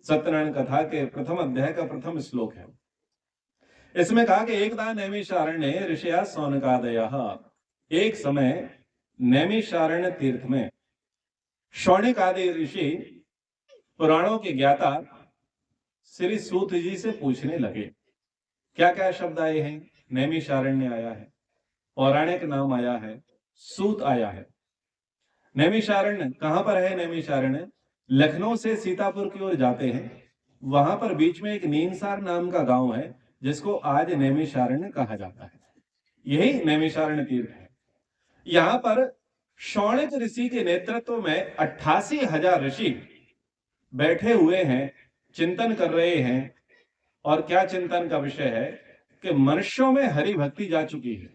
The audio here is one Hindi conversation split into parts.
सत्यनारायण कथा के प्रथम अध्याय का प्रथम श्लोक है। इसमें कहा कि एकदा नैमिषारण्ये ऋषिया शौनकादयः, एक समय नैमिषारण्य तीर्थ में शौनक आदि ऋषि पुराणों के ज्ञाता श्री सूत जी से पूछने लगे। क्या क्या शब्द आए हैं? नैमिषारण्य आया है, पौराणिक नाम आया है, सूत आया है। नैमिषारण्य कहां पर है? नैमिषारण्य लखनऊ से सीतापुर की ओर जाते हैं, वहां पर बीच में एक नीमसार नाम का गांव है जिसको आज नैमिषारण्य कहा जाता है। यही नैमिषारण्य तीर्थ है। यहां पर शौनक ऋषि के नेतृत्व में 88,000 ऋषि बैठे हुए हैं, चिंतन कर रहे हैं। और क्या चिंतन का विषय है कि मनुष्यों में हरि भक्ति जा चुकी है,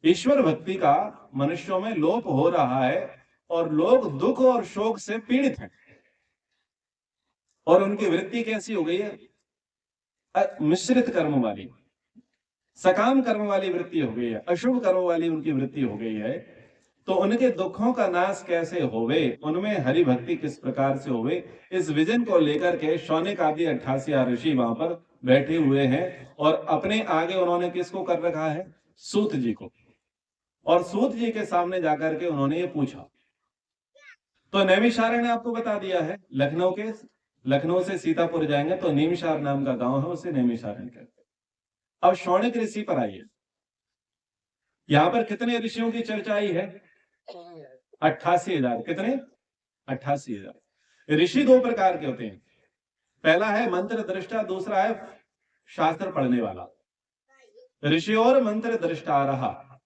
ईश्वर भक्ति का मनुष्यों में लोप हो रहा है और लोग दुख और शोक से पीड़ित हैं। और उनकी वृत्ति कैसी हो गई है? मिश्रित कर्म वाली, सकाम कर्म वाली वृत्ति हो गई है, अशुभ कर्म वाली उनकी वृत्ति हो गई है। तो उनके दुखों का नाश कैसे होवे, उनमें हरि भक्ति किस प्रकार से होवे, इस विजन को लेकर के शौनक आदि 88 ऋषि वहां पर बैठे हुए हैं। और अपने आगे उन्होंने किसको कर रखा है? सूत जी को। और सूत जी के सामने जाकर के उन्होंने ये पूछा। तो नैमिषारण्य ने आपको बता दिया है, लखनऊ से सीतापुर जाएंगे तो नीमशार नाम का गांव है, उसे नैमिषारण्य कहते हैं। अब शौनक ऋषि पर आइए। यहां पर कितने ऋषियों की चर्चा आई है? 88,000। कितने? 88,000। ऋषि दो प्रकार के होते हैं। पहला है मंत्र दृष्टा, दूसरा है शास्त्र पढ़ने वाला। ऋषि और मंत्र दृष्टा रहा,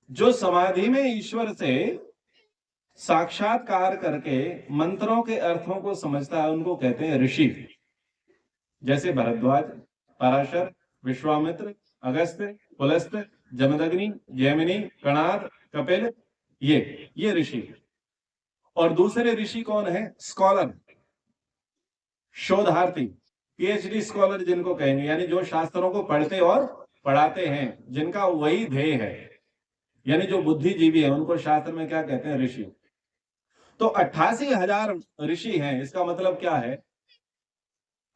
जो समाधि में ईश्वर से साक्षात्कार करके मंत्रों के अर्थों को समझता है, उनको कहते हैं ऋषि। जैसे भरद्वाज, पराशर, विश्वामित्र, अगस्त्य, पुलस्त्य, जमदग्नि, जैमिनी, कणाद, कपिल, ये ऋषि। और दूसरे ऋषि कौन है? स्कॉलर, शोधार्थी, पीएचडी स्कॉलर जिनको कहेंगे, यानी जो शास्त्रों को पढ़ते और पढ़ाते हैं, जिनका वही ध्येय है, यानी जो बुद्धिजीवी है, उनको शास्त्र में क्या कहते हैं? ऋषि। तो 88,000 ऋषि हैं। इसका मतलब क्या है?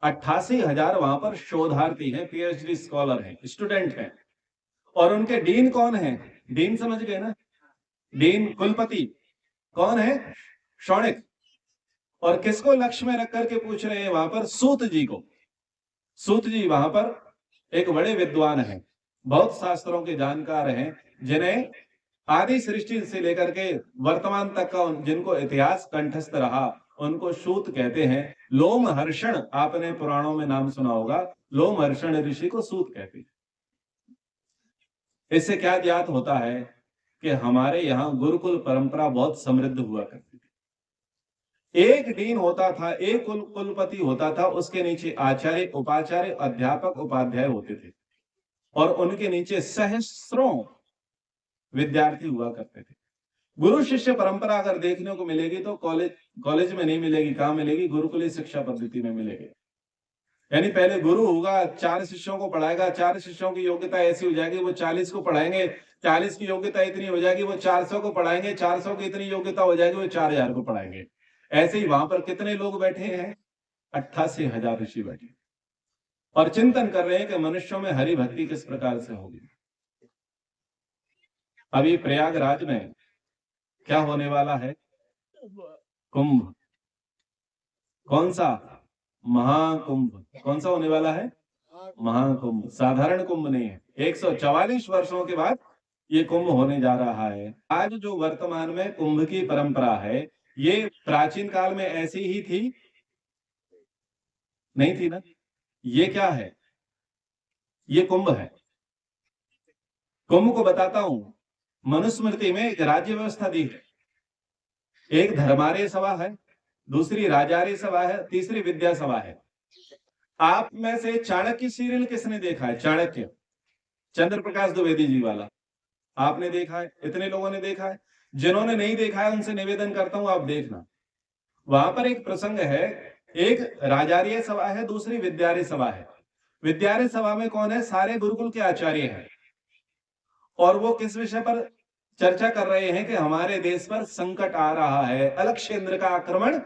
88,000 वहां पर शोधार्थी हैं, पीएचडी स्कॉलर हैं, स्टूडेंट हैं। और उनके डीन कौन है? डीन समझ गए ना? डीन, कुलपति कौन है? शौनक। और किसको लक्ष्य में रख करके पूछ रहे हैं वहां पर? सूत जी को। सूत जी वहां पर एक बड़े विद्वान हैं, बहुत शास्त्रों के जानकार हैं, जिन्हें आदि सृष्टि से लेकर के वर्तमान तक का जिनको इतिहास कंठस्थ रहा, उनको सूत कहते हैं। लोमहर्षण, आपने पुराणों में नाम सुना होगा, लोमहर्षण ऋषि को सूत कहते हैं। इससे क्या ज्ञात होता है कि हमारे यहाँ गुरुकुल परंपरा बहुत समृद्ध हुआ करती थी। एक डीन होता था, एक कुलपति होता था, उसके नीचे आचार्य, उपाचार्य, अध्यापक, उपाध्याय होते थे। और उनके नीचे सहस्त्रों विद्यार्थी हुआ करते थे। गुरु शिष्य परंपरा अगर देखने को मिलेगी तो कॉलेज में नहीं मिलेगी। कहां मिलेगी? गुरुकुलीय शिक्षा पद्धति में मिलेगी। यानी पहले गुरु होगा, 4 शिष्यों को पढ़ाएगा, 4 शिष्यों की योग्यता ऐसी हो जाएगी वो 40 को पढ़ाएंगे, 40 की योग्यता इतनी हो जाएगी वो 400 को पढ़ाएंगे, 400 की इतनी योग्यता हो जाएगी वो 4,000 को पढ़ाएंगे। ऐसे ही वहां पर कितने लोग बैठे हैं? 88,000 ऋषि बैठे और चिंतन कर रहे हैं कि मनुष्यों में हरि भक्ति किस प्रकार से होगी। अभी प्रयागराज में क्या होने वाला है? कुंभ। कौन सा? महाकुंभ। कौन सा होने वाला है? महाकुंभ। साधारण कुंभ नहीं है, 144 वर्षों के बाद ये कुंभ होने जा रहा है। आज जो वर्तमान में कुंभ की परंपरा है, ये प्राचीन काल में ऐसी ही थी? नहीं थी ना। ये क्या है? ये कुंभ है। कुंभ को बताता हूं, मनुस्मृति में एक राज्य व्यवस्था दी है। एक धर्मार्य सभा है, दूसरी राजार्य सभा है, तीसरी विद्या सभा है। आप में से चाणक्य सीरियल किसने देखा है? चाणक्य, चंद्र प्रकाश द्विवेदी जी वाला आपने देखा है? इतने लोगों ने देखा है। जिन्होंने नहीं देखा है उनसे निवेदन करता हूं आप देखना। वहां पर एक प्रसंग है, एक राजार्य सभा है, दूसरी विद्यार्य सभा है। विद्यार्य सभा में कौन है? सारे गुरुकुल के आचार्य हैं। और वो किस विषय पर चर्चा कर रहे हैं कि हमारे देश पर संकट आ रहा है, अलक्षेंद्र का आक्रमण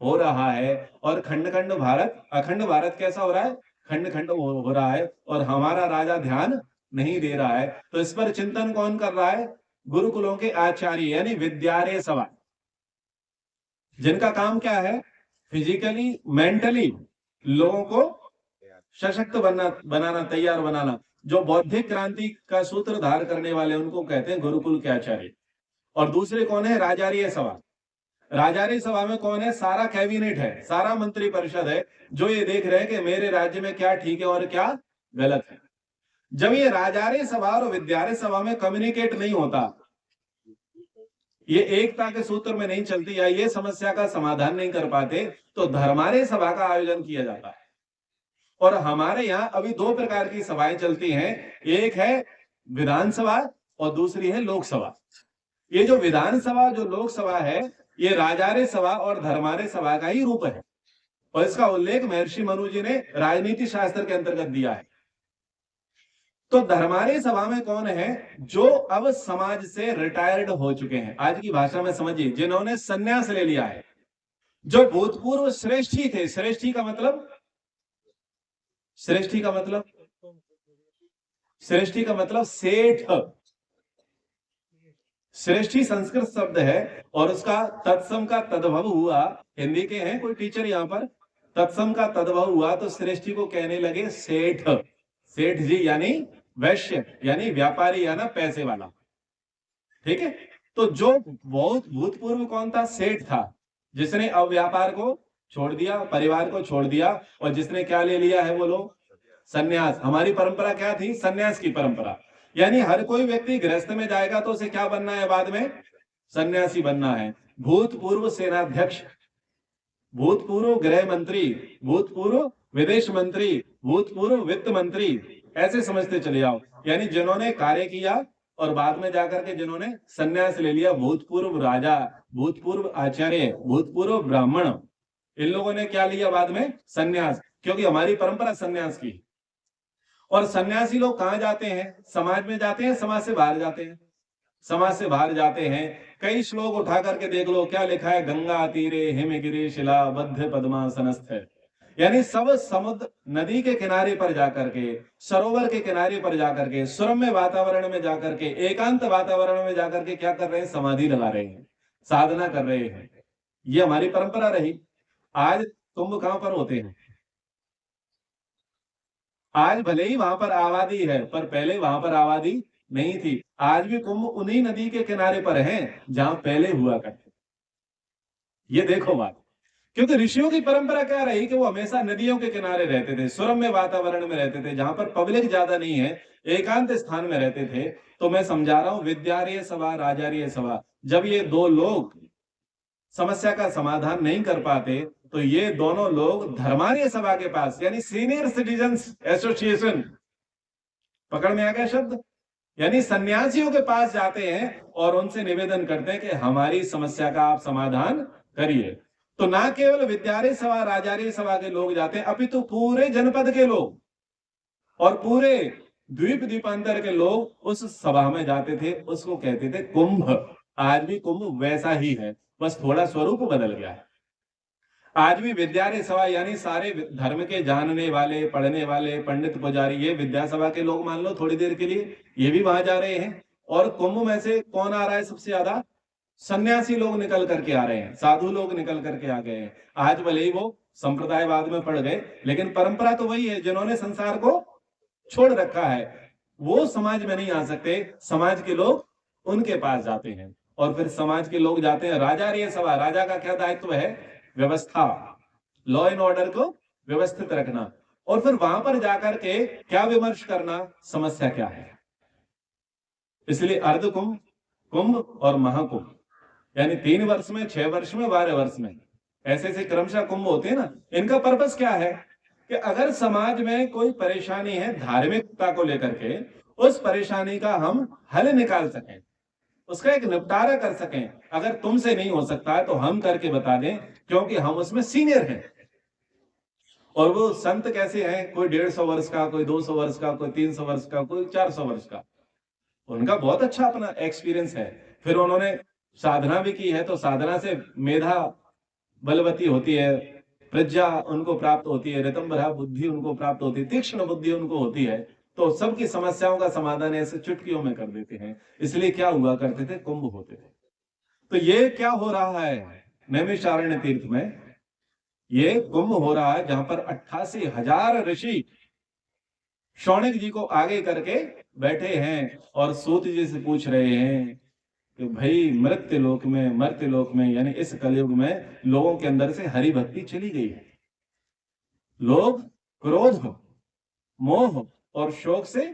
हो रहा है और खंड खंड भारत, अखंड भारत कैसा हो रहा है, खंड खंड हो रहा है, और हमारा राजा ध्यान नहीं दे रहा है। तो इस पर चिंतन कौन कर रहा है, गुरुकुलों के आचार्य यानी विद्यालय सभा, जिनका काम क्या है, फिजिकली मेंटली लोगों को सशक्त बनाना, तैयार बनाना। जो बौद्धिक क्रांति का सूत्रधार करने वाले उनको कहते हैं गुरुकुल के आचार्य। और दूसरे कौन है, राजारीय सभा। राजारीय सभा में कौन है, सारा कैबिनेट है, सारा मंत्री परिषद है, जो ये देख रहे हैं कि मेरे राज्य में क्या ठीक है और क्या गलत है। जब ये राजारीय सभा और विद्यालय सभा में कम्युनिकेट नहीं होता, ये एकता के सूत्र में नहीं चलती, या ये समस्या का समाधान नहीं कर पाते, तो धर्मारीय सभा का आयोजन किया जाता है। और हमारे यहाँ अभी दो प्रकार की सभाएं चलती हैं, एक है विधानसभा और दूसरी है लोकसभा। ये जो विधानसभा, जो लोकसभा है, ये राजारीय सभा और धर्मारीय सभा का ही रूप है, और इसका उल्लेख महर्षि मनु जी ने राजनीति शास्त्र के अंतर्गत दिया है। तो धर्मारीय सभा में कौन है, जो अब समाज से रिटायर्ड हो चुके हैं, आज की भाषा में समझिए, जिन्होंने संन्यास ले लिया है, जो भूतपूर्व श्रेष्ठी थे। श्रेष्ठी का मतलब, श्रेष्ठी का मतलब, श्रेष्ठी का मतलब सेठ। श्रेष्ठी संस्कृत शब्द है और उसका तत्सम का तद्भव हुआ, हिंदी के हैं कोई टीचर यहाँ पर, तत्सम का तद्भव हुआ तो श्रेष्ठी को कहने लगे सेठ। सेठ जी यानी वैश्य, यानी व्यापारी, या ना पैसे वाला, ठीक है। तो जो बहुत भूतपूर्व कौन था, सेठ था, जिसने अब व्यापार को छोड़ दिया, परिवार को छोड़ दिया, और जिसने क्या ले लिया है, वो लोग सन्यास। हमारी परंपरा क्या थी, सन्यास की परंपरा, यानी हर कोई व्यक्ति गृहस्थ में जाएगा तो उसे क्या बनना है, बाद में सन्यासी बनना है। भूतपूर्व सेनाध्यक्ष, भूतपूर्व गृह मंत्री, भूतपूर्व विदेश मंत्री, भूतपूर्व वित्त मंत्री, ऐसे समझते चले जाओ, यानी जिन्होंने कार्य किया और बाद में जाकर के जिन्होंने सन्यास ले लिया। भूतपूर्व राजा, भूतपूर्व आचार्य, भूतपूर्व ब्राह्मण, इन लोगों ने क्या लिया बाद में, सन्यास, क्योंकि हमारी परंपरा सन्यास की। और सन्यासी लोग कहां जाते हैं, समाज में जाते हैं, समाज से बाहर जाते हैं, समाज से बाहर जाते हैं। कई श्लोक उठा करके देख लो, क्या लिखा है, गंगा तीरे हिमगिरी शिला बद्ध पद्मासनस्थ, यानी सब समुद्र नदी के किनारे पर जाकर के, सरोवर के किनारे पर जाकर के, सुरम्य वातावरण में जाकर के, एकांत वातावरण में जाकर के क्या कर रहे हैं, समाधि लगा रहे हैं, साधना कर रहे हैं। ये हमारी परंपरा रही। आज कुंभ कहां पर होते हैं, आज भले ही वहां पर आबादी है, पर पहले वहां पर आबादी नहीं थी। आज भी कुंभ उन्हीं नदी के किनारे पर है जहां पहले हुआ करते। ये देखो बात, क्योंकि ऋषियों की परंपरा क्या रही कि वो हमेशा नदियों के किनारे रहते थे, सुरम्य वातावरण में रहते थे, जहां पर पब्लिक ज्यादा नहीं है, एकांत स्थान में रहते थे। तो मैं समझा रहा हूं, विद्यारीय सभा, राजारीय सभा, जब ये दो लोग समस्या का समाधान नहीं कर पाते, तो ये दोनों लोग धर्मारीय सभा के पास, यानी सीनियर सिटीजन्स एसोसिएशन, पकड़ में आ गया शब्द, यानी सन्यासियों के पास जाते हैं और उनसे निवेदन करते हैं कि हमारी समस्या का आप समाधान करिए। तो ना केवल विद्यालय सभा, राजारीय सभा के लोग जाते हैं, अपितु पूरे जनपद के लोग और पूरे द्वीप द्वीपांतर के लोग उस सभा में जाते थे। उसको कहते थे कुंभ। आज भी कुंभ वैसा ही है, बस थोड़ा स्वरूप बदल गया है। आज भी विद्यालय सभा यानी सारे धर्म के जानने वाले, पढ़ने वाले, पंडित पुजारी, ये विद्या सभा के लोग मान लो थोड़ी देर के लिए, ये भी वहां जा रहे हैं। और कुंभ में से कौन आ रहा है सबसे ज्यादा, सन्यासी लोग निकल करके आ रहे हैं, साधु लोग निकल करके आ गए हैं। आज भले ही वो संप्रदायवाद में पड़ गए, लेकिन परंपरा तो वही है। जिन्होंने संसार को छोड़ रखा है वो समाज में नहीं आ सकते, समाज के लोग उनके पास जाते हैं। और फिर समाज के लोग जाते हैं राजारीय सभा। राजा का क्या दायित्व है, व्यवस्था, लॉ एंड ऑर्डर को व्यवस्थित रखना, और फिर वहां पर जाकर के क्या विमर्श करना, समस्या क्या है। इसलिए अर्ध कुंभ, कुंभ और महाकुंभ, यानी 3 वर्ष में, 6 वर्ष में, 12 वर्ष में, ऐसे ऐसे क्रमशः कुंभ होते हैं ना। इनका पर्पस क्या है कि अगर समाज में कोई परेशानी है धार्मिकता को लेकर के, उस परेशानी का हम हल निकाल सकें, उसका एक निपटारा कर सकें। अगर तुमसे नहीं हो सकता है तो हम करके बता दें, क्योंकि हम उसमें सीनियर हैं। और वो संत कैसे हैं, कोई 150 वर्ष का, कोई 200 वर्ष का, कोई 300 वर्ष का, कोई 400 वर्ष का, उनका बहुत अच्छा अपना एक्सपीरियंस है। फिर उन्होंने साधना भी की है, तो साधना से मेधा बलवती होती है, प्रज्ञा उनको प्राप्त होती है, ऋतंभरा बुद्धि उनको प्राप्त होती है, तीक्ष्ण बुद्धि उनको होती है, तो सबकी समस्याओं का समाधान ऐसे चुटकियों में कर देते हैं। इसलिए क्या हुआ करते थे, कुंभ होते थे। तो ये क्या हो रहा है नैमिषारण्य तीर्थ में, ये कुंभ हो रहा है जहां पर 88,000 ऋषि शौनक जी को आगे करके बैठे हैं और सूत जी से पूछ रहे हैं कि भाई मृत्यु लोक में, मर्त्य लोक में, यानी इस कलयुग में लोगों के अंदर से हरि भक्ति चली गई है। लोग क्रोध, मोह और शोक से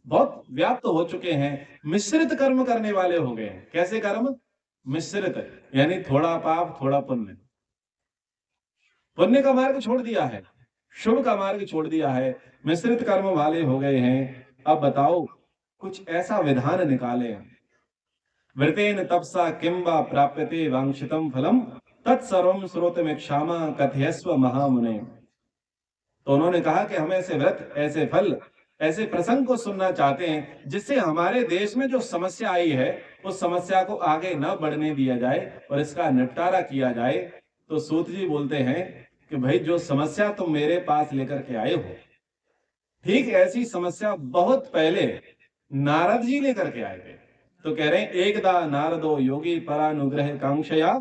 बहुत व्याप्त हो चुके हैं, मिश्रित कर्म करने वाले हो गए हैं। कैसे कर्म? मिश्रित, यानी थोड़ा पाप थोड़ा पुण्य। पुण्य का मार्ग छोड़ दिया है, शुभ का मार्ग छोड़ दिया है, मिश्रित कर्म वाले हो गए हैं। अब बताओ, कुछ ऐसा विधान निकाले, वृतेन तपसा किंबा प्राप्यते वांछितम फलम तत्सर्वम श्रोतमीक्षामा कथयस्व महामुने। तो उन्होंने कहा कि हम ऐसे व्रत, ऐसे फल, ऐसे प्रसंग को सुनना चाहते हैं जिससे हमारे देश में जो समस्या आई है उस समस्या को आगे न बढ़ने दिया जाए और इसका निपटारा किया जाए। तो सूत जी बोलते हैं कि भाई जो समस्या तुम मेरे पास लेकर के आए हो, ठीक ऐसी समस्या बहुत पहले नारद जी लेकर के आए थे। तो कह रहे हैं, एकदा नारदो योगी परानुग्रह कांक्षया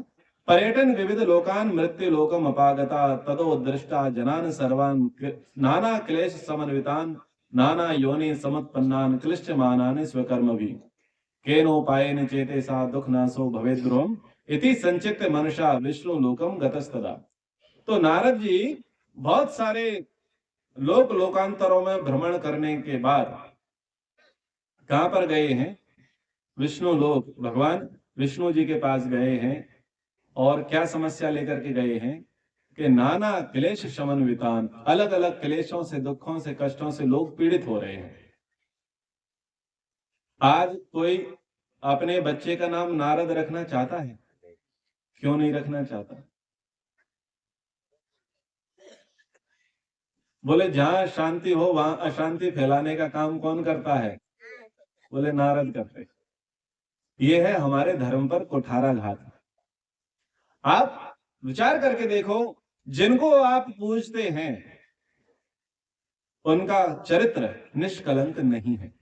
पर्यटन विविध लोकान मृत्यु लोकम अपागता तदो दृष्टा जनान सर्वान नाना क्लेश समन्वितान नाना योनि समुत्पन्नान क्लिष्टमानानि स्वकर्म भी केनोपायेन चेते सा दुख नासो भवेद्रोम इति संचित मनुष्य विष्णु लोकम गतस्तदा। तो नारद जी बहुत सारे लोक लोकांतरों में भ्रमण करने के बाद कहां पर गए हैं? विष्णु लोक, भगवान विष्णु जी के पास गए हैं और क्या समस्या लेकर के गए हैं कि नाना क्लेश समन्वितान, अलग अलग क्लेशों से, दुखों से, कष्टों से लोग पीड़ित हो रहे हैं। आज कोई अपने बच्चे का नाम नारद रखना चाहता है? क्यों नहीं रखना चाहता? बोले जहां शांति हो वहां अशांति फैलाने का काम कौन करता है? बोले नारद करते। ये है हमारे धर्म पर कुठाराघात। आप विचार करके देखो, जिनको आप पूजते हैं उनका चरित्र निष्कलंक नहीं है।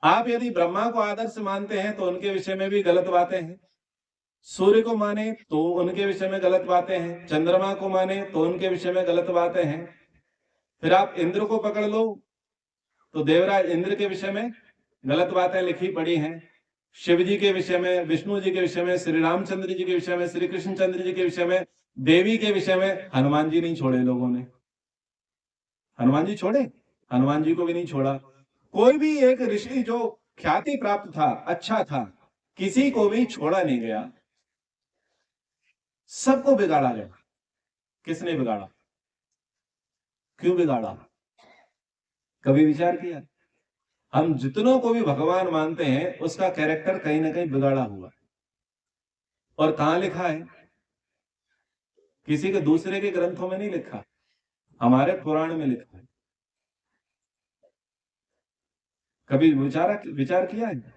आप यदि ब्रह्मा को आदर्श मानते हैं तो उनके विषय में भी गलत बातें हैं, सूर्य को माने तो उनके विषय में गलत बातें हैं, चंद्रमा को माने तो उनके विषय में गलत बातें हैं। फिर आप इंद्र को पकड़ लो तो देवराज इंद्र के विषय में गलत बातें लिखी पड़ी हैं, शिव जी के विषय में, विष्णु जी के विषय में, श्री रामचंद्र जी के विषय में, श्री कृष्ण चंद्र जी के विषय में, देवी के विषय में। हनुमान जी नहीं छोड़े लोगों ने। हनुमान जी छोड़े? हनुमान जी को भी नहीं छोड़ा। कोई भी एक ऋषि जो ख्याति प्राप्त था, अच्छा था, किसी को भी छोड़ा नहीं गया, सबको बिगाड़ा गया। किसने बिगाड़ा? क्यों बिगाड़ा? कभी विचार किया? हम जितनों को भी भगवान मानते हैं उसका कैरेक्टर कहीं ना कहीं बिगाड़ा हुआ। और कहां लिखा है? किसी के दूसरे के ग्रंथों में नहीं लिखा, हमारे पुराण में लिखा है। कभी विचार किया है?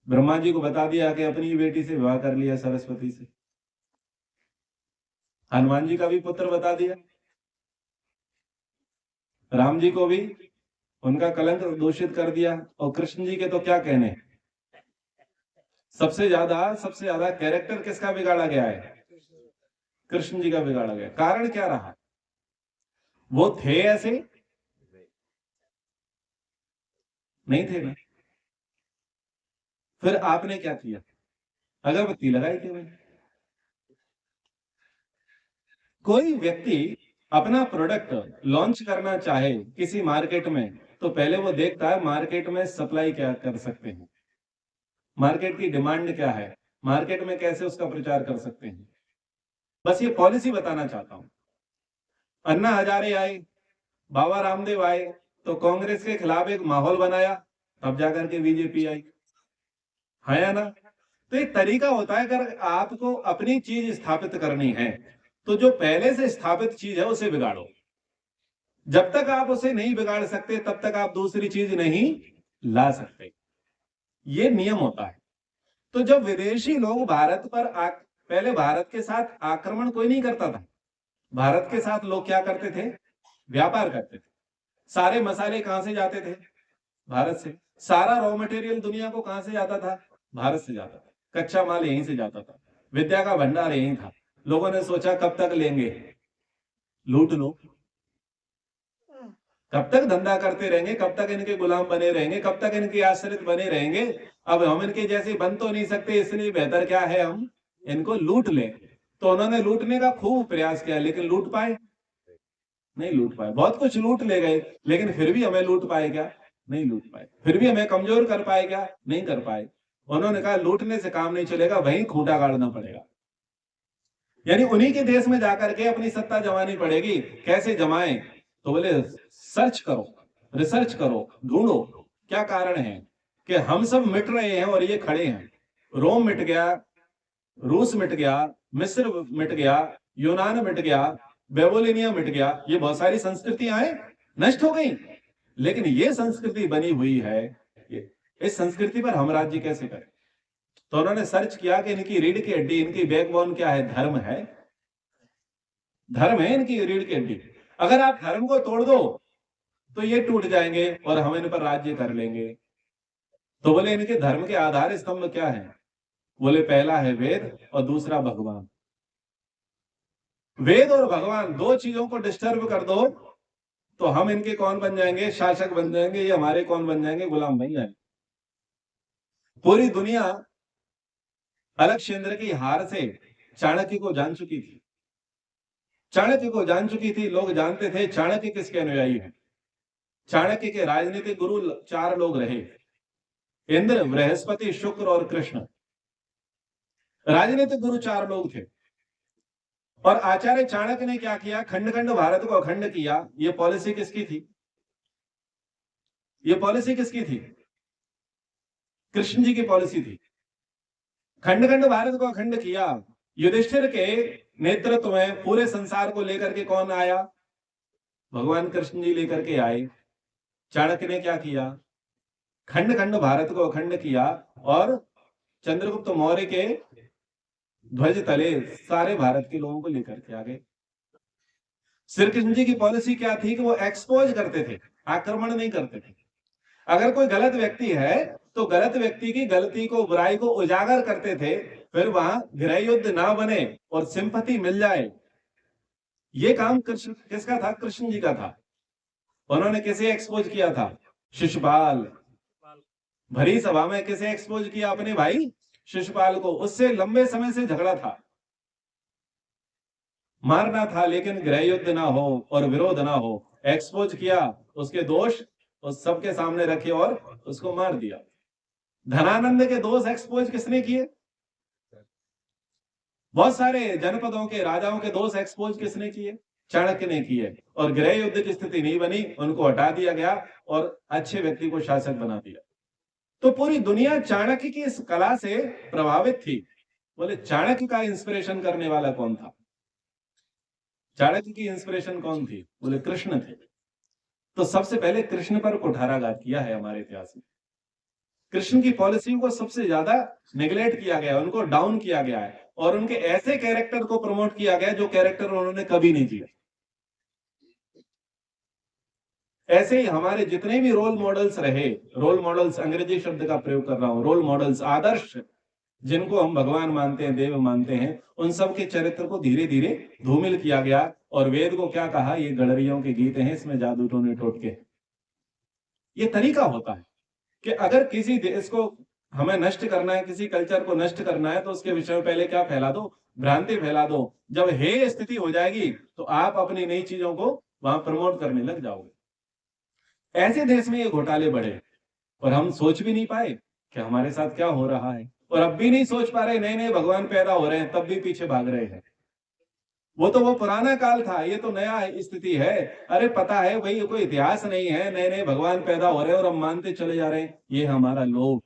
ब्रह्मा जी को बता दिया कि अपनी बेटी से विवाह कर लिया सरस्वती से। हनुमान जी का भी पुत्र बता दिया, राम जी को भी उनका कलंक दूषित कर दिया। और कृष्ण जी के तो क्या कहने, सबसे ज्यादा कैरेक्टर किसका बिगाड़ा गया है? कृष्ण जी का बिगाड़ा गया। कारण क्या रहा? वो थे ऐसे? नहीं थे ना। फिर आपने क्या किया? अगरबत्ती लगाई केवल। कोई व्यक्ति अपना प्रोडक्ट लॉन्च करना चाहे किसी मार्केट में तो पहले वो देखता है मार्केट में सप्लाई क्या कर सकते हैं, मार्केट की डिमांड क्या है, मार्केट में कैसे उसका प्रचार कर सकते हैं। बस ये पॉलिसी बताना चाहता हूं। अन्ना हजारे आए, बाबा रामदेव आए तो कांग्रेस के खिलाफ एक माहौल बनाया, तब जाकर के बीजेपी आई, है या ना? तो एक तरीका होता है, अगर आपको अपनी चीज स्थापित करनी है तो जो पहले से स्थापित चीज है उसे बिगाड़ो। जब तक आप उसे नहीं बिगाड़ सकते तब तक आप दूसरी चीज नहीं ला सकते। ये नियम होता है। तो जब विदेशी लोग भारत पर पहले भारत के साथ आक्रमण कोई नहीं करता था। भारत के साथ लोग क्या करते थे? व्यापार करते थे। सारे मसाले कहां से जाते थे? भारत से। सारा रॉ मटेरियल दुनिया को कहां से जाता था? भारत से जाता था। कच्चा माल यहीं से जाता था। विद्या का भंडार यहीं था। लोगों ने सोचा कब तक लेंगे, लूट लो। कब तक धंधा करते रहेंगे, कब तक इनके गुलाम बने रहेंगे, कब तक इनके आश्रित बने रहेंगे। अब हम इनके जैसे बन तो नहीं सकते, इसलिए बेहतर क्या है, हम इनको लूट लें। तो उन्होंने लूटने का खूब प्रयास किया, लेकिन लूट पाए? नहीं लूट पाए। बहुत कुछ लूट ले गए, लेकिन फिर भी हमें लूट पाए क्या? नहीं लूट पाए। फिर भी हमें कमजोर कर पाए क्या? नहीं कर पाए। उन्होंने कहा लूटने से काम नहीं चलेगा, वहीं खूंटा गाड़ना पड़ेगा। यानी उन्हीं के देश में जाकर के अपनी सत्ता जमानी पड़ेगी। कैसे जमाएं? तो बोले सर्च करो, रिसर्च करो, ढूंढो क्या कारण है कि हम सब मिट रहे हैं और ये खड़े हैं। रोम मिट गया, रूस मिट गया, मिस्र मिट गया, यूनान मिट गया, बेबीलोनिया मिट गया। ये बहुत सारी संस्कृतियां हैं, नष्ट हो गई, लेकिन ये संस्कृति बनी हुई है। इस संस्कृति पर हम राज्य कैसे करें? तो उन्होंने सर्च किया कि इनकी रीढ़ की हड्डी, इनकी बैकबोन क्या है? धर्म है। धर्म है इनकी रीढ़ की हड्डी। अगर आप धर्म को तोड़ दो तो ये टूट जाएंगे और हम इन पर राज्य कर लेंगे। तो बोले इनके धर्म के आधार स्तंभ क्या है? बोले पहला है वेद और दूसरा भगवान। वेद और भगवान दो चीजों को डिस्टर्ब कर दो तो हम इनके कौन बन जाएंगे? शासक बन जाएंगे। ये हमारे कौन बन जाएंगे? गुलाम बन जाएंगे। पूरी दुनिया अलकनंदा की हार से चाणक्य को जान चुकी थी। चाणक्य को जान चुकी थी। लोग जानते थे चाणक्य किसके अनुयायी हैं। चाणक्य के राजनीतिक गुरु चार लोग रहे, इंद्र, बृहस्पति, शुक्र और कृष्ण। राजनीतिक गुरु चार लोग थे। और आचार्य चाणक्य ने क्या किया? खंड खंड भारत को अखंड किया। ये पॉलिसी किसकी थी? ये पॉलिसी किसकी थी? कृष्ण जी की पॉलिसी थी। खंड खंड भारत को अखंड किया। युधिष्ठिर के नेतृत्व में पूरे संसार को लेकर के कौन आया? भगवान कृष्ण जी लेकर के आए। चाणक्य ने क्या किया? खंड खंड भारत को अखंड किया और चंद्रगुप्त मौर्य के ध्वज तले सारे भारत के लोगों को लेकर के आ गए। श्री कृष्ण जी की पॉलिसी क्या थी कि वो एक्सपोज करते थे, आक्रमण नहीं करते थे। अगर कोई गलत व्यक्ति है तो गलत व्यक्ति की गलती को, बुराई को उजागर करते थे, फिर वहां गृह युद्ध ना बने और सिंपैथी मिल जाए। ये काम कृष्ण किसका था? कृष्ण जी का था। उन्होंने किसे एक्सपोज किया था? शिशुपाल। भरी सभा में किसे एक्सपोज किया? अपने भाई शिशुपाल को। उससे लंबे समय से झगड़ा था, मारना था, लेकिन गृह युद्ध ना हो और विरोध ना हो। एक्सपोज किया, उसके दोष उस सबके सामने रखे और उसको मार दिया। धनानंद के दोष एक्सपोज किसने किए? बहुत सारे जनपदों के राजाओं के दोष एक्सपोज किसने किए? चाणक्य ने किए। और गृह युद्ध की स्थिति नहीं बनी, उनको हटा दिया गया और अच्छे व्यक्ति को शासक बना दिया। तो पूरी दुनिया चाणक्य की इस कला से प्रभावित थी। बोले चाणक्य का इंस्पिरेशन करने वाला कौन था? चाणक्य की इंस्पिरेशन कौन थी? बोले कृष्ण थे। तो सबसे पहले कृष्ण पर कुठाराघात किया है हमारे इतिहास में। कृष्ण की पॉलिसी को सबसे ज्यादा नेग्लेक्ट किया गया, उनको डाउन किया गया है और उनके ऐसे कैरेक्टर को प्रमोट किया गया जो कैरेक्टर उन्होंने कभी नहीं किया। ऐसे ही हमारे जितने भी रोल मॉडल्स रहे, रोल मॉडल्स अंग्रेजी शब्द का प्रयोग कर रहा हूं, रोल मॉडल्स, आदर्श, जिनको हम भगवान मानते हैं, देव मानते हैं, उन सब के चरित्र को धीरे धीरे धूमिल किया गया। और वेद को क्या कहा? ये गडरियों के गीत हैं, इसमें जादू टोने टोटके। ये तरीका होता है कि अगर किसी देश को हमें नष्ट करना है, किसी कल्चर को नष्ट करना है, तो उसके विषय में पहले क्या फैला दो? भ्रांति फैला दो। जब हे स्थिति हो जाएगी तो आप अपनी नई चीजों को वहां प्रमोट करने लग जाओगे। ऐसे देश में ये घोटाले बढ़े और हम सोच भी नहीं पाए कि हमारे साथ क्या हो रहा है। और अब भी नहीं सोच पा रहे, नए नए भगवान पैदा हो रहे हैं, तब भी पीछे भाग रहे हैं। वो तो वो पुराना काल था, ये तो नया स्थिति है। अरे पता है भाई, कोई इतिहास नहीं है, नए नए भगवान पैदा हो रहे हैं और हम मानते चले जा रहे हैं। ये हमारा लोभ,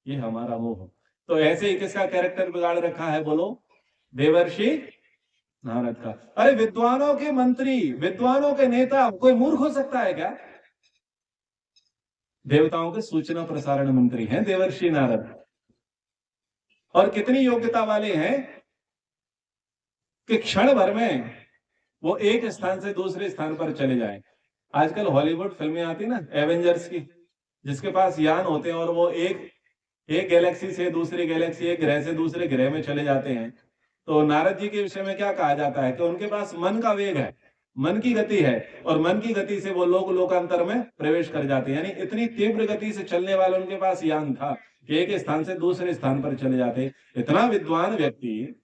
ये हमारा मोह। तो ऐसे ही किसका कैरेक्टर बिगाड़ रखा है? बोलो, देवर्षि नारद का। अरे विद्वानों के मंत्री, विद्वानों के नेता, कोई मूर्ख हो सकता है क्या? देवताओं के सूचना प्रसारण मंत्री हैं देवर्षि नारद। और कितनी योग्यता वाले हैं? कि क्षण भर में वो एक स्थान से दूसरे स्थान पर चले जाएं। आजकल हॉलीवुड फिल्में आती ना एवेंजर्स की, जिसके पास यान होते हैं और वो एक गैलेक्सी से दूसरी गैलेक्सी, एक ग्रह से दूसरे ग्रह में चले जाते हैं। तो नारद जी के विषय में क्या कहा जाता है कि उनके पास मन का वेग है, मन की गति है, और मन की गति से वो लोकांतर में प्रवेश कर जाते हैं। यानी इतनी तीव्र गति से चलने वाला उनके पास यान था कि एक स्थान से दूसरे स्थान पर चले जाते। इतना विद्वान व्यक्ति,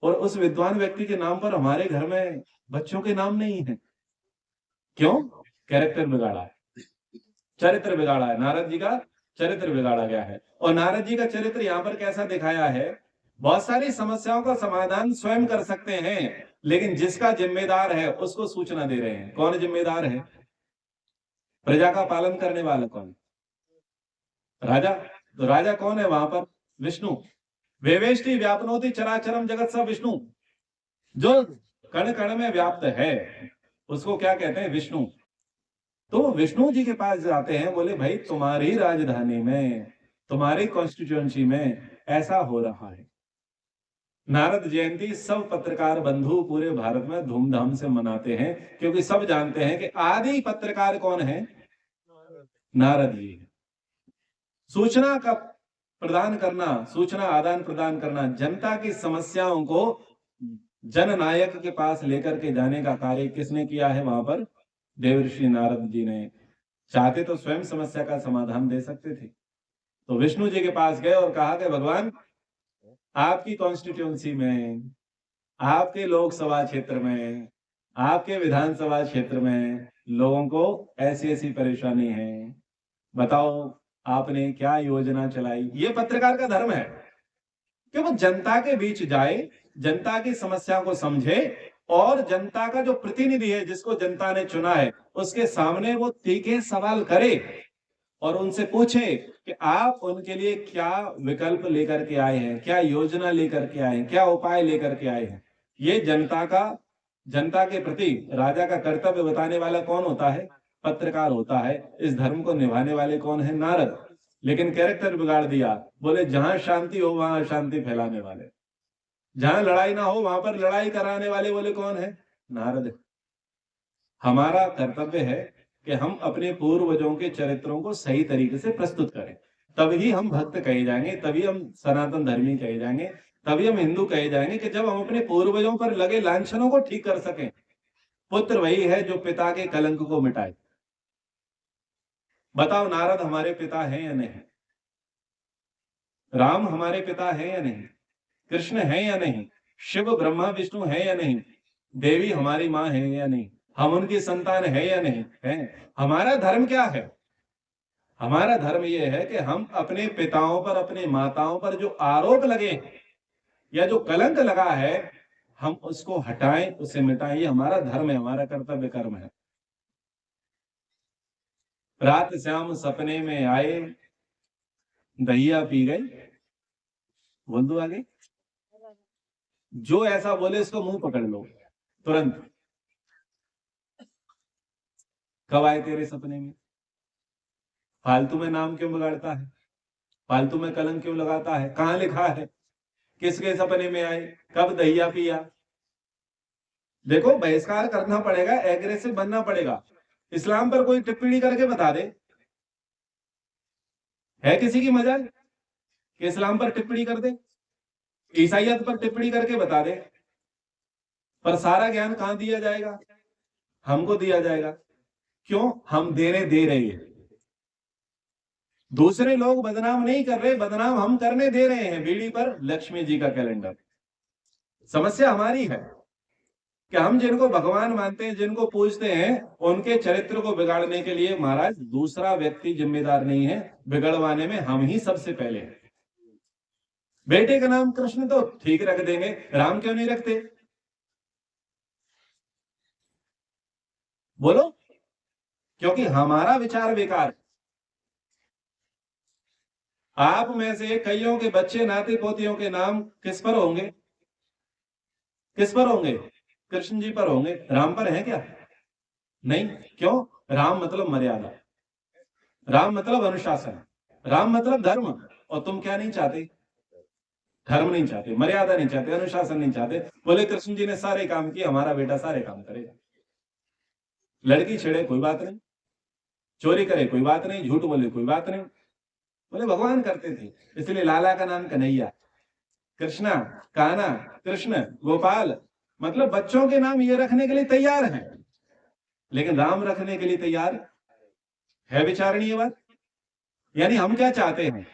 और उस विद्वान व्यक्ति के नाम पर हमारे घर में बच्चों के नाम नहीं है। क्यों? कैरेक्टर बिगाड़ा है, चरित्र बिगाड़ा है। नारद जी का चरित्र बिगाड़ा गया है। और नारद जी का चरित्र यहाँ पर कैसा दिखाया है? बहुत सारी समस्याओं का समाधान स्वयं कर सकते हैं, लेकिन जिसका जिम्मेदार है उसको सूचना दे रहे हैं। कौन जिम्मेदार है? प्रजा का पालन करने वाला कौन? राजा। तो राजा कौन है वहां पर? विष्णु। वेवेष्टि व्यापनोति चराचरम जगत स विष्णु। जो कण कण में व्याप्त है उसको क्या कहते हैं? विष्णु। तो विष्णु जी के पास जाते हैं, बोले भाई तुम्हारी राजधानी में, तुम्हारी कॉन्स्टिट्यूएंसी में ऐसा हो रहा है। नारद जयंती सब पत्रकार बंधु पूरे भारत में धूमधाम से मनाते हैं, क्योंकि सब जानते हैं कि आदि पत्रकार कौन है? नारद जी। सूचना का प्रदान करना, सूचना आदान प्रदान करना, जनता की समस्याओं को जननायक के पास लेकर के जाने का कार्य किसने किया है? वहां पर देवर्षि नारद जी ने। चाहते तो स्वयं समस्या का समाधान दे सकते थे। तो विष्णु जी के पास गए और कहा कि भगवान, आपकी कॉन्स्टिट्यूएंसी में, आपके लोकसभा क्षेत्र में, आपके विधानसभा क्षेत्र में लोगों को ऐसी ऐसी परेशानी है, बताओ आपने क्या योजना चलाई। ये पत्रकार का धर्म है कि वो जनता के बीच जाए, जनता की समस्या को समझे, और जनता का जो प्रतिनिधि है जिसको जनता ने चुना है उसके सामने वो तीखे सवाल करे और उनसे पूछे कि आप उनके लिए क्या विकल्प लेकर के आए हैं, क्या योजना लेकर के आए हैं, क्या उपाय लेकर के आए हैं। ये जनता के प्रति राजा का कर्तव्य बताने वाला कौन होता है? पत्रकार होता है। इस धर्म को निभाने वाले कौन है? नारद। लेकिन कैरेक्टर बिगाड़ दिया, बोले जहां शांति हो वहां अशांति फैलाने वाले, जहां लड़ाई ना हो वहां पर लड़ाई कराने वाले बोले कौन है? नारद। हमारा कर्तव्य है कि हम अपने पूर्वजों के चरित्रों को सही तरीके से प्रस्तुत करें, तभी हम भक्त कहे जाएंगे, तभी हम सनातन धर्मी कहे जाएंगे, तभी हम हिंदू कहे जाएंगे, कि जब हम अपने पूर्वजों पर लगे लांछनों को ठीक कर सकें। पुत्र वही है जो पिता के कलंक को मिटाए। बताओ, नारद हमारे पिता हैं या नहीं? राम हमारे पिता है या नहीं? कृष्ण है या नहीं? शिव ब्रह्मा विष्णु है या नहीं? देवी हमारी माँ है या नहीं? हम उनकी संतान है या नहीं है? हमारा धर्म क्या है? हमारा धर्म यह है कि हम अपने पिताओं पर, अपने माताओं पर जो आरोप लगे या जो कलंक लगा है, हम उसको हटाएं, उसे मिटाएं। ये हमारा धर्म है, हमारा कर्तव्य कर्म है। रात श्याम सपने में आए, दहिया पी गए। बोल दो आगे। जो ऐसा बोले इसको मुंह पकड़ लो तुरंत। कब आए तेरे सपने में? फालतू में नाम क्यों बिगाड़ता है? फालतू में कलंक क्यों लगाता है? कहां लिखा है? किसके सपने में आए? कब दहिया पिया? देखो, बहिष्कार करना पड़ेगा, एग्रेसिव बनना पड़ेगा। इस्लाम पर कोई टिप्पणी करके बता दे, है किसी की मजाल कि इस्लाम पर टिप्पणी कर दे? ईसाइयत पर टिप्पणी करके बता दे। पर सारा ज्ञान कहां दिया जाएगा? हमको दिया जाएगा। क्यों? हम देने दे रहे हैं। दूसरे लोग बदनाम नहीं कर रहे, बदनाम हम करने दे रहे हैं। बीड़ी पर लक्ष्मी जी का कैलेंडर। समस्या हमारी है कि हम जिनको भगवान मानते हैं, जिनको पूजते हैं, उनके चरित्र को बिगाड़ने के लिए महाराज दूसरा व्यक्ति जिम्मेदार नहीं है, बिगड़वाने में हम ही सबसे पहले हैं। बेटे का नाम कृष्ण तो ठीक रख देंगे, राम क्यों नहीं रखते? बोलो। क्योंकि हमारा विचार बेकार। आप में से कईयों के बच्चे, नाती पोतियों के नाम किस पर होंगे? किस पर होंगे? कृष्ण जी पर होंगे। राम पर है क्या? नहीं। क्यों? राम मतलब मर्यादा, राम मतलब अनुशासन, राम मतलब धर्म। और तुम क्या नहीं चाहते? धर्म नहीं चाहते, मर्यादा नहीं चाहते, अनुशासन नहीं चाहते। बोले कृष्ण जी ने सारे काम किए, हमारा बेटा सारे काम करेगा। लड़की छेड़े कोई बात नहीं, चोरी करे कोई बात नहीं, झूठ बोले कोई बात नहीं। बोले भगवान करते थे, इसलिए लाला का नाम कन्हैया, कृष्णा, कान्हा, कृष्ण, गोपाल, मतलब बच्चों के नाम ये रखने के लिए तैयार हैं, लेकिन राम रखने के लिए तैयार है। विचारणीय बात। यानी हम क्या चाहते हैं?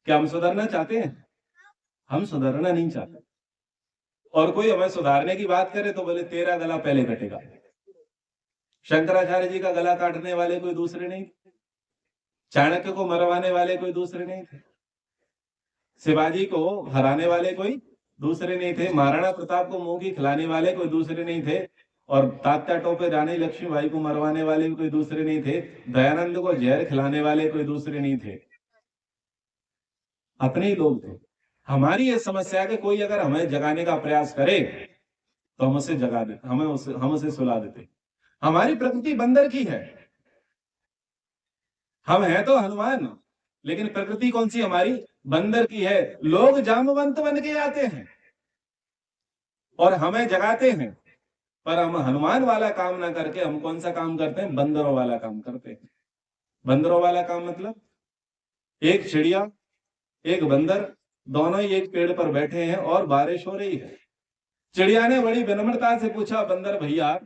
क्या हम सुधरना चाहते हैं? हम सुधरना नहीं चाहते। और कोई हमें सुधारने की बात करे तो बोले तेरा गला पहले कटेगा। शंकराचार्य जी का गला काटने वाले कोई दूसरे नहीं थे, चाणक्य को मरवाने वाले कोई दूसरे नहीं थे, शिवाजी को हराने वाले कोई दूसरे नहीं थे, महाराणा प्रताप को मुंह की खिलाने वाले कोई दूसरे नहीं थे, और तात्या टोपे रानी लक्ष्मीबाई को मरवाने वाले कोई दूसरे नहीं थे, दयानंद को जहर खिलाने वाले कोई दूसरे नहीं थे, अपने ही लोग थे। हमारी ये समस्या है कि कोई अगर हमें जगाने का प्रयास करे तो हम उसे जगा देते, हम उसे सुला देते। हमारी प्रकृति बंदर की है, हम हैं तो हनुमान, लेकिन प्रकृति कौन सी हमारी? बंदर की है। लोग जामवंत बन के आते हैं और हमें जगाते हैं, पर हम हनुमान वाला काम ना करके हम कौन सा काम करते हैं? बंदरों वाला काम करते हैं। बंदरों वाला काम मतलब एक चिड़िया एक बंदर दोनों ही एक पेड़ पर बैठे हैं और बारिश हो रही है। चिड़िया ने बड़ी विनम्रता से पूछा, बंदर भैया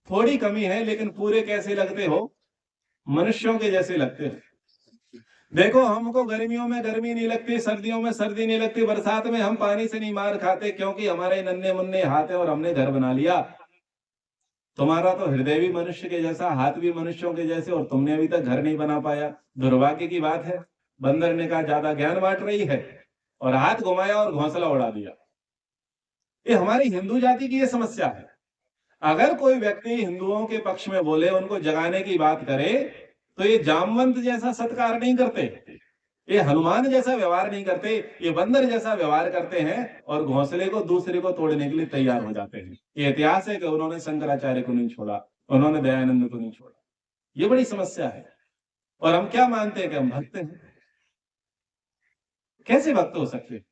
थोड़ी कमी है, लेकिन पूरे कैसे लगते हो? मनुष्यों के जैसे लगते हो। देखो हमको गर्मियों में गर्मी नहीं लगती, सर्दियों में सर्दी नहीं लगती, बरसात में हम पानी से नहीं मार खाते, क्योंकि हमारे नन्हे मुन्ने हाथ है और हमने घर बना लिया। तुम्हारा तो हृदय भी मनुष्य के जैसा, हाथ भी मनुष्यों के जैसे, और तुमने अभी तक घर नहीं बना पाया। दुर्भाग्य की बात है। बंदर ने कहा ज्यादा ज्ञान बांट रही है, और हाथ घुमाया और घोंसला उड़ा दिया। ये हमारी हिंदू जाति की ये समस्या है। अगर कोई व्यक्ति हिंदुओं के पक्ष में बोले, उनको जगाने की बात करे, तो ये जामवंत जैसा सत्कार नहीं करते, ये हनुमान जैसा व्यवहार नहीं करते, ये बंदर जैसा व्यवहार करते हैं और घोंसले को दूसरे को तोड़ने के लिए तैयार हो जाते हैं। ये इतिहास है कि उन्होंने शंकराचार्य को नहीं छोड़ा, उन्होंने दयानंद को नहीं छोड़ा। ये बड़ी समस्या है। और हम क्या मानते हैं कि हम भक्त हैं? कैसे भक्त हो सकते?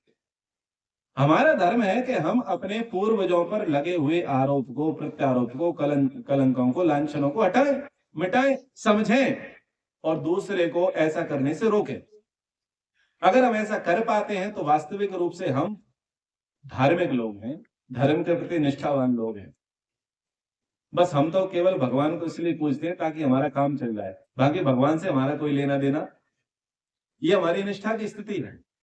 हमारा धर्म है कि हम अपने पूर्वजों पर लगे हुए आरोप को, प्रत्यारोप को, कलंकों को, लांछनों को हटाएं, मिटाएं, समझें और दूसरे को ऐसा करने से रोकें। अगर हम ऐसा कर पाते हैं तो वास्तविक रूप से हम धार्मिक लोग हैं, धर्म के प्रति निष्ठावान लोग हैं। बस हम तो केवल भगवान को इसलिए पूजते हैं ताकि हमारा काम चल जाए, बाकी भगवान से हमारा कोई लेना देना, ये हमारी निष्ठा की स्थिति है।